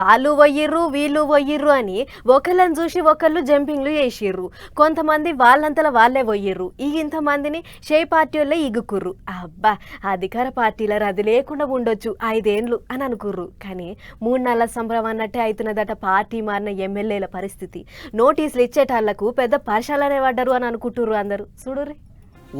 ఆళ్ళు వొయ్యిర్రు, వీళ్ళు వొయ్యిర్రు అని ఒకళ్ళని చూసి ఒకళ్ళు జంపింగ్‌లు చేసిర్రు. కొంతమంది వాళ్ళంతల వాళ్ళే వొయ్యిర్రు. ఇంతమందిని పార్టీయోళ్ళే ఇగుకుర్రు. అబ్బా! అధికార పార్టీల రద్దు లేకుండా ఉండొచ్చు 5 ఏండ్లు అని అనుకుర్రు. కానీ 3 నెలల సంబరం అన్నట్టే అయితున్నదట పార్టీ మారిన ఎమ్మెల్యేల పరిస్థితి. నోటీసులు ఇచ్చేటాళ్లకు పెద్ద పరిశాలనే పడ్డరు అని అనుకుంటుర్రు అందరూ. చూడుర్రి.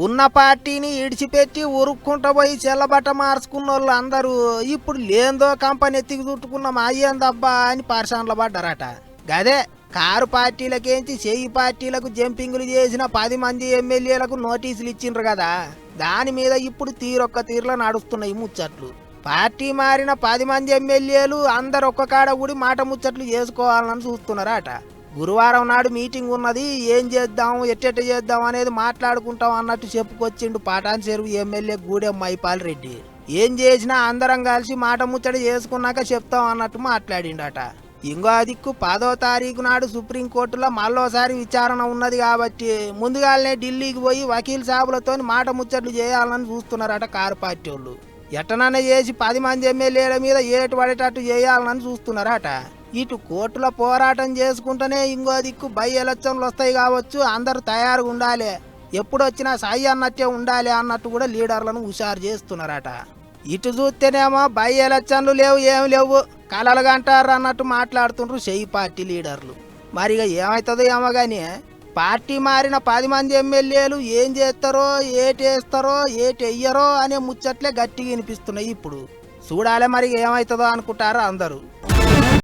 ఉన్న పార్టీని ఇడిచిపెట్టి ఉరుక్కుంటూ పోయి చెల్లబట్ట మార్చుకున్నోళ్ళు అందరూ ఇప్పుడు లేందో కంపెనీ ఎత్తికి చుట్టుకున్నాం అయ్యేందబ్బా అని పరిశానలు పడ్డారట. గదే కారు పార్టీలకేంచి పార్టీలకు జంపింగులు చేసిన 10 మంది ఎమ్మెల్యేలకు నోటీసులు ఇచ్చిండ్రు కదా, దాని మీద ఇప్పుడు తీరొక్క తీరులో నడుస్తున్నాయి ముచ్చట్లు. పార్టీ మారిన 10 మంది ఎమ్మెల్యేలు అందరు ఒక్క కాడ కూడి మాట ముచ్చట్లు చేసుకోవాలని చూస్తున్నారట. గురువారం నాడు మీటింగ్ ఉన్నది, ఏం చేద్దాం ఎట్టెట్ట చేద్దాం అనేది మాట్లాడుకుంటాం అన్నట్టు చెప్పుకొచ్చిండు పాటాన్ చెరువు ఎమ్మెల్యే గూడెం మైపాల్ రెడ్డి. ఏం చేసినా అందరం కలిసి మాట ముచ్చట చేసుకున్నాక చెప్తాం అన్నట్టు మాట్లాడిండట. ఇంకో దిక్కు 10వ తారీఖు నాడు సుప్రీంకోర్టులో మళ్ళోసారి విచారణ ఉన్నది కాబట్టి ముందుగానే ఢిల్లీకి పోయి వకీల్ సాబులతో మాట ముచ్చట్లు చేయాలని చూస్తున్నారట కారు పార్టీ వాళ్ళు. ఎట్టనన్నా చేసి 10 మంది ఎమ్మెల్యేల మీద ఏటు పడేటట్టు చేయాలని చూస్తున్నారట. ఇటు కోర్టులో పోరాటం చేసుకుంటేనే ఇంకో దిక్కు బై ఎలక్షన్లు వస్తాయి కావచ్చు, అందరూ తయారుగా ఉండాలి, ఎప్పుడొచ్చినా సాయి అన్నట్టే ఉండాలి అన్నట్టు కూడా లీడర్లను హుషారు చేస్తున్నారట. ఇటు చూస్తేనేమో బై ఎలక్షన్లు లేవు, ఏమి లేవు, కలలుగా అంటారు అన్నట్టు మాట్లాడుతుండ్రు పార్టీ లీడర్లు. మరి ఇక ఏమవుతుందో ఏమో కానీ పార్టీ మారిన 10 మంది ఎమ్మెల్యేలు ఏం చేస్తారో, ఏటేస్తారో, ఏటెయ్యరో అనే ముచ్చట్లే గట్టిగా వినిపిస్తున్నాయి. ఇప్పుడు చూడాలి మరి ఏమవుతుందో అనుకుంటారు అందరూ.